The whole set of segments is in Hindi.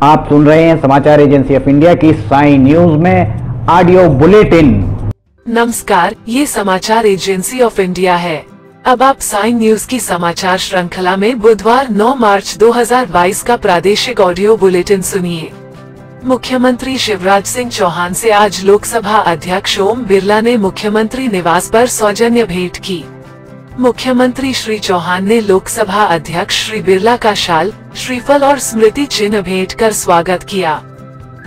आप सुन रहे हैं समाचार एजेंसी ऑफ इंडिया की साई न्यूज में ऑडियो बुलेटिन। नमस्कार, ये समाचार एजेंसी ऑफ इंडिया है। अब आप साई न्यूज की समाचार श्रृंखला में बुधवार 9 मार्च 2022 का प्रादेशिक ऑडियो बुलेटिन सुनिए। मुख्यमंत्री शिवराज सिंह चौहान से आज लोकसभा अध्यक्ष ओम बिरला ने मुख्यमंत्री निवास पर सौजन्य भेंट की। मुख्यमंत्री श्री चौहान ने लोकसभा अध्यक्ष श्री बिरला का शाल, श्रीफल और स्मृति चिन्ह भेंट कर स्वागत किया।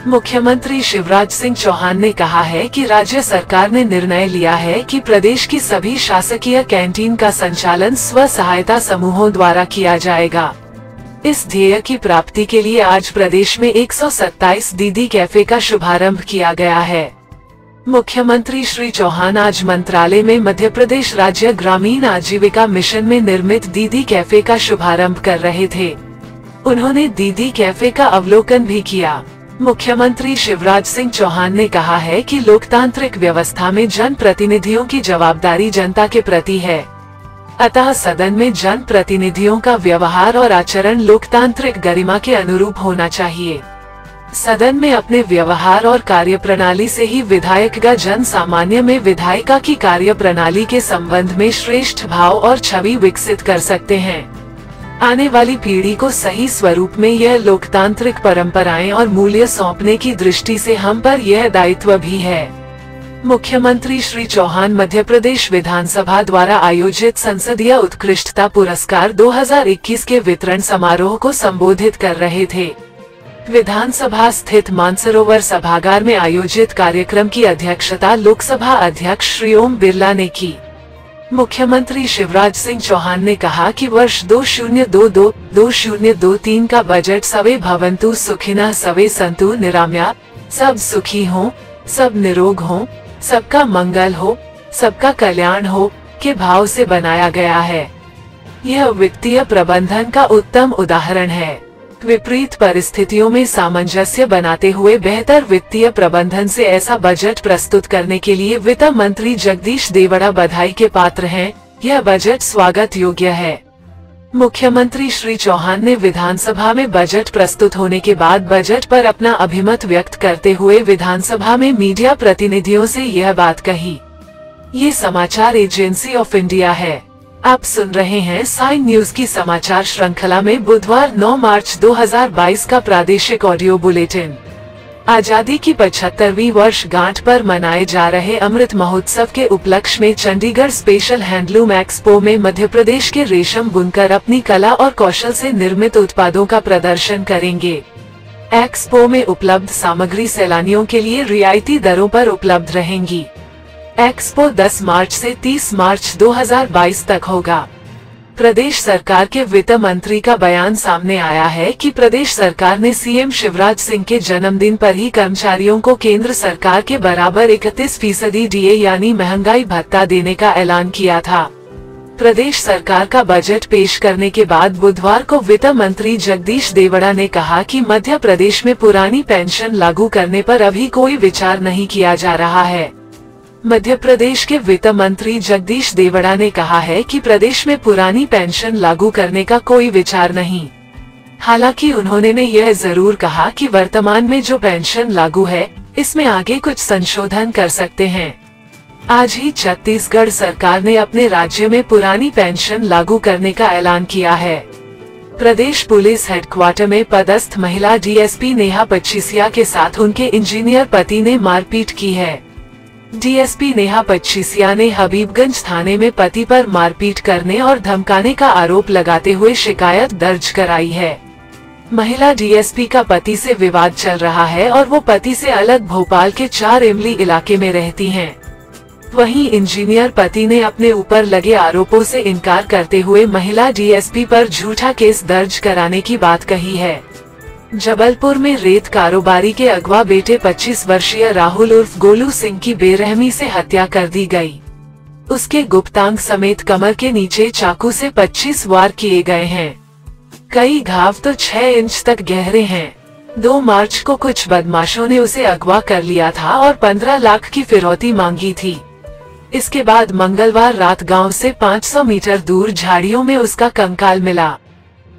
मुख्यमंत्री शिवराज सिंह चौहान ने कहा है कि राज्य सरकार ने निर्णय लिया है कि प्रदेश की सभी शासकीय कैंटीन का संचालन स्व सहायता समूहों द्वारा किया जाएगा। इस ध्येय की प्राप्ति के लिए आज प्रदेश में 127 दीदी कैफे का शुभारंभ किया गया है। मुख्यमंत्री श्री चौहान आज मंत्रालय में मध्य प्रदेश राज्य ग्रामीण आजीविका मिशन में निर्मित दीदी कैफे का शुभारंभ कर रहे थे। उन्होंने दीदी कैफे का अवलोकन भी किया। मुख्यमंत्री शिवराज सिंह चौहान ने कहा है कि लोकतांत्रिक व्यवस्था में जन प्रतिनिधियों की जवाबदारी जनता के प्रति है, अतः सदन में जन प्रतिनिधियों का व्यवहार और आचरण लोकतांत्रिक गरिमा के अनुरूप होना चाहिए। सदन में अपने व्यवहार और कार्यप्रणाली से ही विधायकगण जन सामान्य में विधायिका की कार्यप्रणाली के संबंध में श्रेष्ठ भाव और छवि विकसित कर सकते हैं। आने वाली पीढ़ी को सही स्वरूप में यह लोकतांत्रिक परंपराएं और मूल्य सौंपने की दृष्टि से हम पर यह दायित्व भी है। मुख्यमंत्री श्री चौहान मध्य प्रदेश विधानसभा द्वारा आयोजित संसदीय उत्कृष्टता पुरस्कार 2021 के वितरण समारोह को संबोधित कर रहे थे। विधानसभा स्थित मानसरोवर सभागार में आयोजित कार्यक्रम की अध्यक्षता लोकसभा अध्यक्ष श्री ओम बिरला ने की। मुख्यमंत्री शिवराज सिंह चौहान ने कहा कि वर्ष 2022-2023 का बजट सवे भवन्तु सुखिनः सवे सन्तु निरामया, सब सुखी हों, सब निरोग हों, सबका मंगल हो, सबका कल्याण हो के भाव से बनाया गया है। यह वित्तीय प्रबंधन का उत्तम उदाहरण है। विपरीत परिस्थितियों में सामंजस्य बनाते हुए बेहतर वित्तीय प्रबंधन से ऐसा बजट प्रस्तुत करने के लिए वित्त मंत्री जगदीश देवड़ा बधाई के पात्र हैं। यह बजट स्वागत योग्य है। मुख्यमंत्री श्री चौहान ने विधानसभा में बजट प्रस्तुत होने के बाद बजट पर अपना अभिमत व्यक्त करते हुए विधानसभा में मीडिया प्रतिनिधियों से यह बात कही। ये समाचार एजेंसी ऑफ इंडिया है। आप सुन रहे हैं साई न्यूज की समाचार श्रृंखला में बुधवार 9 मार्च 2022 का प्रादेशिक ऑडियो बुलेटिन। आजादी की 75वीं वर्षगांठ पर मनाए जा रहे अमृत महोत्सव के उपलक्ष्य में चंडीगढ़ स्पेशल हैंडलूम एक्सपो में मध्य प्रदेश के रेशम बुनकर अपनी कला और कौशल से निर्मित उत्पादों का प्रदर्शन करेंगे। एक्सपो में उपलब्ध सामग्री सैलानियों के लिए रियायती दरों पर उपलब्ध रहेंगी। एक्सपो 10 मार्च से 30 मार्च 2022 तक होगा। प्रदेश सरकार के वित्त मंत्री का बयान सामने आया है कि प्रदेश सरकार ने सीएम शिवराज सिंह के जन्मदिन पर ही कर्मचारियों को केंद्र सरकार के बराबर 31% डीए यानी महंगाई भत्ता देने का ऐलान किया था। प्रदेश सरकार का बजट पेश करने के बाद बुधवार को वित्त मंत्री जगदीश देवड़ा ने कहा कि मध्य प्रदेश में पुरानी पेंशन लागू करने पर अभी कोई विचार नहीं किया जा रहा है। मध्य प्रदेश के वित्त मंत्री जगदीश देवड़ा ने कहा है कि प्रदेश में पुरानी पेंशन लागू करने का कोई विचार नहीं। हालांकि उन्होंने यह जरूर कहा कि वर्तमान में जो पेंशन लागू है, इसमें आगे कुछ संशोधन कर सकते हैं। आज ही छत्तीसगढ़ सरकार ने अपने राज्य में पुरानी पेंशन लागू करने का ऐलान किया है। प्रदेश पुलिस हेडक्वार्टर में पदस्थ महिला डीएसपी नेहा पच्चीसिया के साथ उनके इंजीनियर पति ने मारपीट की है। डीएसपी नेहा पच्चीसिया ने हबीबगंज थाने में पति पर मारपीट करने और धमकाने का आरोप लगाते हुए शिकायत दर्ज कराई है। महिला डीएसपी का पति से विवाद चल रहा है और वो पति से अलग भोपाल के 4 इमली इलाके में रहती हैं। वहीं इंजीनियर पति ने अपने ऊपर लगे आरोपों से इनकार करते हुए महिला डीएसपी पर झूठा केस दर्ज कराने की बात कही है। जबलपुर में रेत कारोबारी के अगवा बेटे 25 वर्षीय राहुल उर्फ गोलू सिंह की बेरहमी से हत्या कर दी गई। उसके गुप्तांग समेत कमर के नीचे चाकू से 25 वार किए गए हैं। कई घाव तो 6 इंच तक गहरे हैं। 2 मार्च को कुछ बदमाशों ने उसे अगवा कर लिया था और 15 लाख की फिरौती मांगी थी। इसके बाद मंगलवार रात गांव से 500 मीटर दूर झाड़ियों में उसका कंकाल मिला।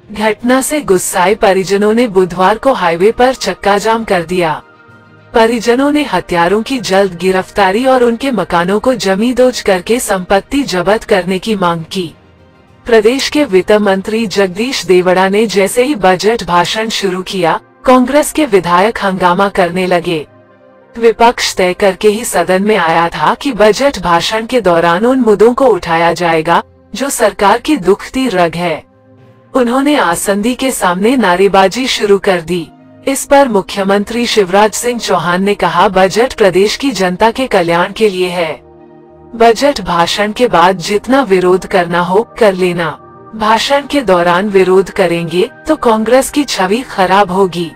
घटना से गुस्साए परिजनों ने बुधवार को हाईवे पर चक्का जाम कर दिया। परिजनों ने हत्यारों की जल्द गिरफ्तारी और उनके मकानों को जमींदोज करके संपत्ति जब्त करने की मांग की। प्रदेश के वित्त मंत्री जगदीश देवड़ा ने जैसे ही बजट भाषण शुरू किया, कांग्रेस के विधायक हंगामा करने लगे। विपक्ष तय करके ही सदन में आया था कि बजट भाषण के दौरान उन मुद्दों को उठाया जाएगा जो सरकार की दुखती रग है। उन्होंने आसंदी के सामने नारेबाजी शुरू कर दी। इस पर मुख्यमंत्री शिवराज सिंह चौहान ने कहा, बजट प्रदेश की जनता के कल्याण के लिए है। बजट भाषण के बाद जितना विरोध करना हो कर लेना। भाषण के दौरान विरोध करेंगे तो कांग्रेस की छवि खराब होगी।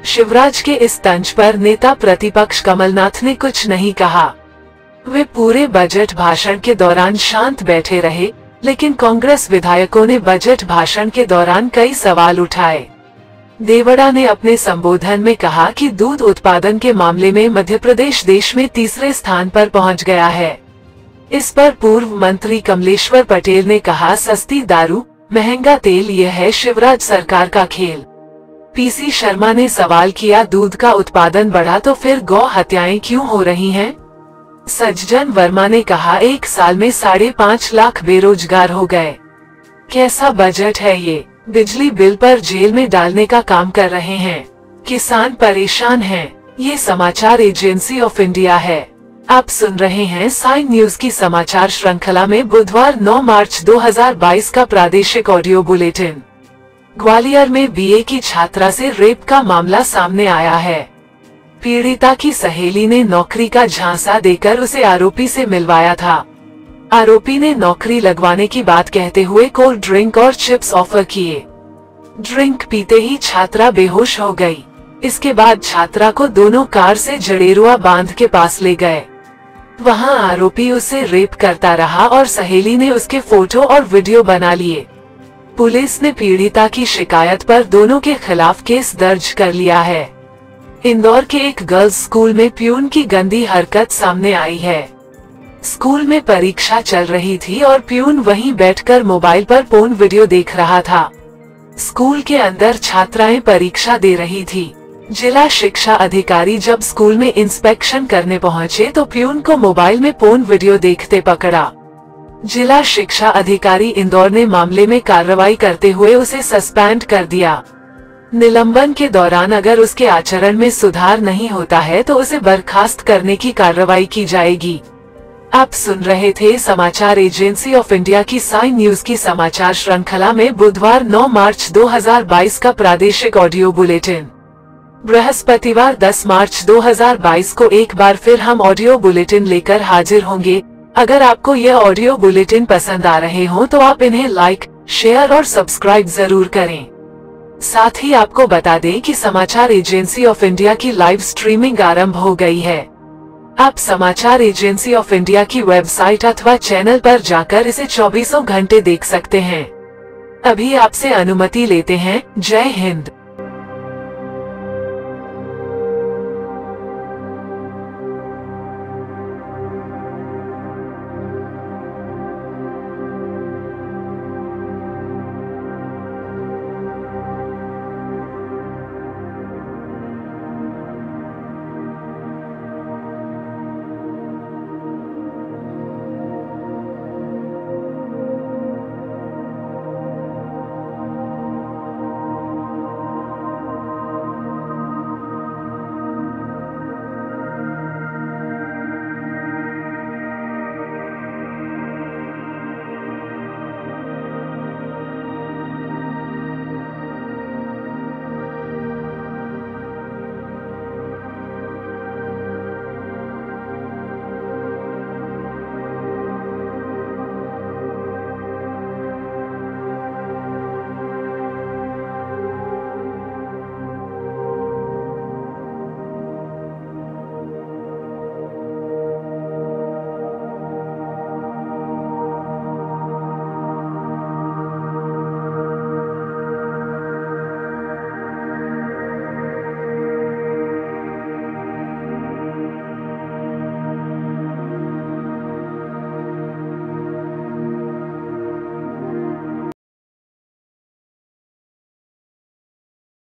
शिवराज के इस तंज पर नेता प्रतिपक्ष कमलनाथ ने कुछ नहीं कहा। वे पूरे बजट भाषण के दौरान शांत बैठे रहे, लेकिन कांग्रेस विधायकों ने बजट भाषण के दौरान कई सवाल उठाए। देवड़ा ने अपने संबोधन में कहा कि दूध उत्पादन के मामले में मध्य प्रदेश देश में तीसरे स्थान पर पहुंच गया है। इस पर पूर्व मंत्री कमलेश्वर पटेल ने कहा, सस्ती दारू, महंगा तेल, यह है शिवराज सरकार का खेल। पीसी शर्मा ने सवाल किया, दूध का उत्पादन बढ़ा तो फिर गौ हत्याएं क्यों हो रही हैं? सज्जन वर्मा ने कहा, एक साल में 5.5 लाख बेरोजगार हो गए। कैसा बजट है ये? बिजली बिल पर जेल में डालने का काम कर रहे हैं। किसान परेशान हैं। ये समाचार एजेंसी ऑफ इंडिया है। आप सुन रहे हैं साइन न्यूज की समाचार श्रृंखला में बुधवार 9 मार्च 2022 का प्रादेशिक ऑडियो बुलेटिन। ग्वालियर में बीए की छात्रा से रेप का मामला सामने आया है। पीड़िता की सहेली ने नौकरी का झांसा देकर उसे आरोपी से मिलवाया था। आरोपी ने नौकरी लगवाने की बात कहते हुए कोल्ड ड्रिंक और चिप्स ऑफर किए। ड्रिंक पीते ही छात्रा बेहोश हो गई। इसके बाद छात्रा को दोनों कार से जड़ेरुआ बांध के पास ले गए। वहां आरोपी उसे रेप करता रहा और सहेली ने उसके फोटो और वीडियो बना लिए। पुलिस ने पीड़िता की शिकायत पर दोनों के खिलाफ केस दर्ज कर लिया है। इंदौर के एक गर्ल्स स्कूल में प्यून की गंदी हरकत सामने आई है। स्कूल में परीक्षा चल रही थी और प्यून वहीं बैठकर मोबाइल पर पोर्न वीडियो देख रहा था। स्कूल के अंदर छात्राएं परीक्षा दे रही थी। जिला शिक्षा अधिकारी जब स्कूल में इंस्पेक्शन करने पहुंचे तो प्यून को मोबाइल में पोर्न वीडियो देखते पकड़ा। जिला शिक्षा अधिकारी इंदौर ने मामले में कार्रवाई करते हुए उसे सस्पेंड कर दिया। निलंबन के दौरान अगर उसके आचरण में सुधार नहीं होता है तो उसे बर्खास्त करने की कार्रवाई की जाएगी। आप सुन रहे थे समाचार एजेंसी ऑफ इंडिया की साइन न्यूज की समाचार श्रृंखला में बुधवार 9 मार्च 2022 का प्रादेशिक ऑडियो बुलेटिन। बृहस्पतिवार 10 मार्च 2022 को एक बार फिर हम ऑडियो बुलेटिन लेकर हाजिर होंगे। अगर आपको यह ऑडियो बुलेटिन पसंद आ रहे हो तो आप इन्हें लाइक, शेयर और सब्सक्राइब जरूर करें। साथ ही आपको बता दें कि समाचार एजेंसी ऑफ इंडिया की लाइव स्ट्रीमिंग आरंभ हो गई है। आप समाचार एजेंसी ऑफ इंडिया की वेबसाइट अथवा चैनल पर जाकर इसे 24 घंटे देख सकते हैं। अभी आपसे अनुमति लेते हैं। जय हिंद।